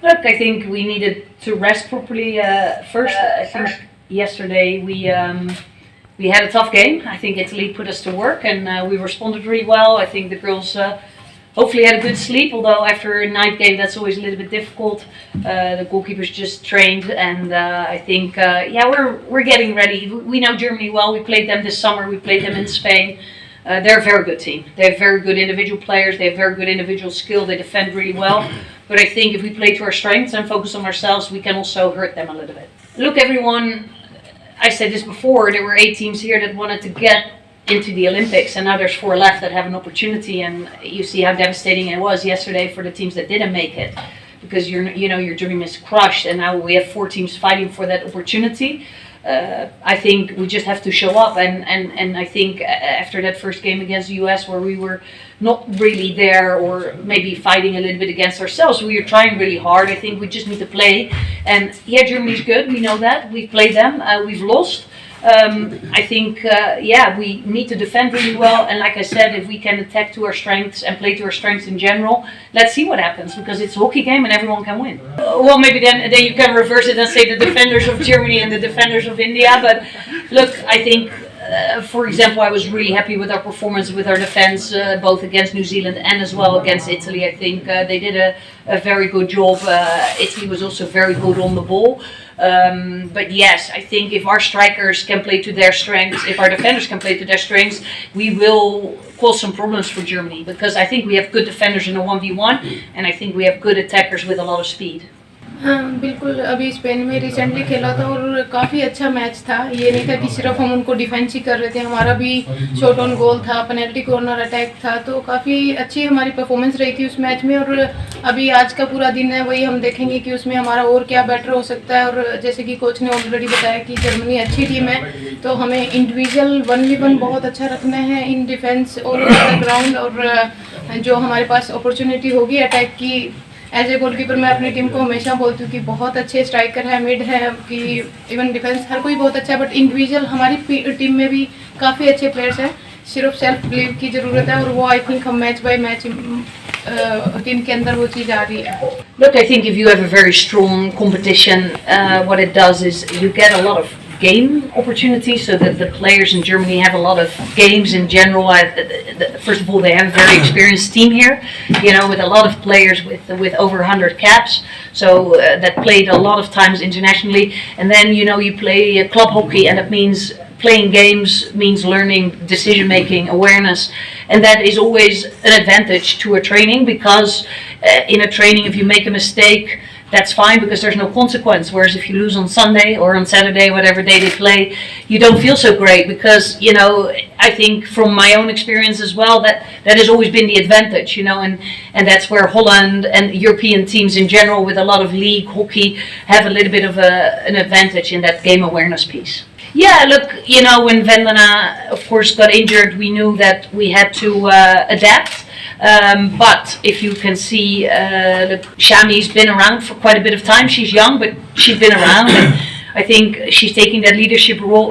Look, I think we needed to rest properly first. I think yesterday we had a tough game. I think Italy put us to work and we responded really well. I think the girls hopefully had a good sleep, although after a night game that's always a little bit difficult. The goalkeepers just trained and I think we're getting ready. We know Germany well. We played them this summer. We played them in Spain. They're a very good team. They have very good individual players. They have very good individual skill. They defend really well. But I think if we play to our strengths and focus on ourselves, we can also hurt them a little bit. Look, everyone, I said this before, there were 8 teams here that wanted to get into the Olympics, and now there's 4 left that have an opportunity, and you see how devastating it was yesterday for the teams that didn't make it, because your dream is crushed, and now we have 4 teams fighting for that opportunity. I think we just have to show up, and I think after that first game against the US where we were not really there or maybe fighting a little bit against ourselves, we were trying really hard. I think we just need to play, and yeah, Germany's good, we know that, we've played them, we've lost. I think we need to defend really well, and like I said, if we can attack to our strengths and play to our strengths in general, let's see what happens, because it's a hockey game and everyone can win. Well, maybe then you can reverse it and say the defenders of Germany and the defenders of India, but look, I think for example, I was really happy with our performance with our defense, both against New Zealand and as well against Italy. I think they did a very good job. Italy was also very good on the ball. But yes, I think if our strikers can play to their strengths, if our defenders can play to their strengths, we will cause some problems for Germany, because I think we have good defenders in a 1v1 and I think we have good attackers with a lot of speed. हाँ बिल्कुल, अभी Spain में recently खेला था और काफ़ी अच्छा match था। ये नहीं था कि सिर्फ हम उनको डिफेंस ही कर रहे थे, हमारा भी शॉट ऑन गोल था, पेनल्टी कॉर्नर अटैक था, तो काफ़ी अच्छी हमारी परफॉर्मेंस रही थी उस मैच में। और अभी आज का पूरा दिन है, वही हम देखेंगे कि उसमें हमारा और क्या बेटर हो सकता है। और जैसे कि कोच ने ऑलरेडी बताया कि जर्मनी अच्छी टीम है, तो हमें इंडिविजुअल 1v1 बहुत अच्छा रखना है इन डिफेंस और ग्राउंड, और जो हमारे पास अपॉर्चुनिटी होगी अटैक की, एज ए गोलकीपर मैं अपनी टीम को हमेशा बोलती हूँ कि बहुत अच्छे स्ट्राइकर है, मिड है, कि इवन डिफेंस हर कोई बहुत अच्छा है, बट इंडिविजुअल हमारी टीम में भी काफ़ी अच्छे प्लेयर्स हैं। सिर्फ सेल्फ बिलीव की ज़रूरत है और वो आई थिंक हम मैच बाय मैच टीम के अंदर वो चीज़ आ रही है। Look, I think if you have a very strong competition, what it does is you get a lot of game opportunities, so that the players in Germany have a lot of games in general. First of all, they have a very experienced team here, with a lot of players with over 100 caps, so that played a lot of times internationally. And then you play club hockey, and that means playing games means learning decision making, awareness, and that is always an advantage to a training, because in a training if you make a mistake, that's fine because there's no consequence. Whereas if you lose on Sunday or on Saturday, whatever day they play, you don't feel so great, because I think from my own experience as well, that has always been the advantage, and that's where Holland and European teams in general with a lot of league hockey have a little bit of an advantage in that game awareness piece. Yeah, look, when Vendana of course got injured, we knew that we had to adapt. But if you can see, Shami's been around for quite a bit of time. She's young, but she's been around, and I think she's taking that leadership role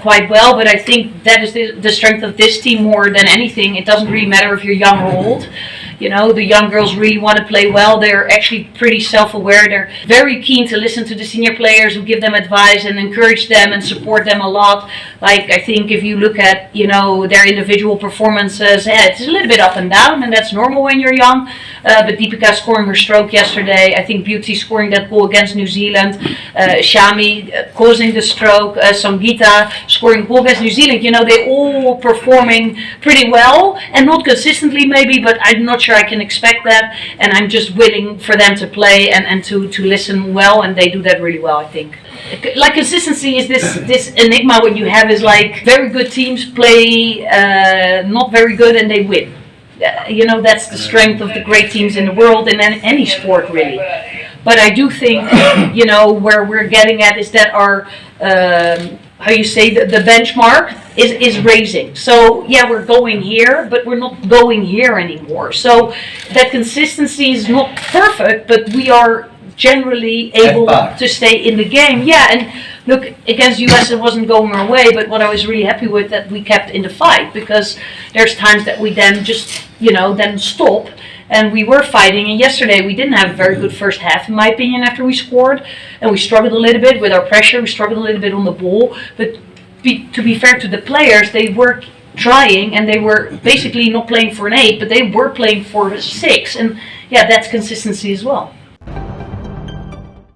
quite well. But I think that is the strength of this team more than anything. It doesn't really matter if you're young or old. The young girls really want to play well. They're actually pretty self-aware. They're very keen to listen to the senior players who give them advice and encourage them and support them a lot. Like, I think if you look at, their individual performances, it's a little bit up and down, and that's normal when you're young. But Deepika scoring her stroke yesterday, I think Beauty scoring that goal against New Zealand, Shami causing the stroke, Sangeeta scoring a goal against New Zealand, they all performing pretty well, and not consistently maybe, but I'm not sure I can expect that, and I'm just willing for them to play and to listen well, and they do that really well, I think. Like, consistency is this enigma what you have is like very good teams play not very good and they win. That's the strength of the great teams in the world in any sport really. But I do think, where we're getting at is that our the benchmark is raising. So yeah, we're going here, but we're not going here anymore. So that consistency is not perfect, but we are generally able to stay in the game. Yeah, and look, against US it wasn't going our way, but what I was really happy with that we kept in the fight, because there's times that we then just, then stop. and we were fighting. And yesterday we didn't have a very good first half, in my opinion, after we scored, and we struggled a little bit with our pressure. We struggled a little bit on the ball, but to be fair to the players, they were trying, and they were basically not playing for an 8, but they were playing for a 6, and yeah, that's consistency as well.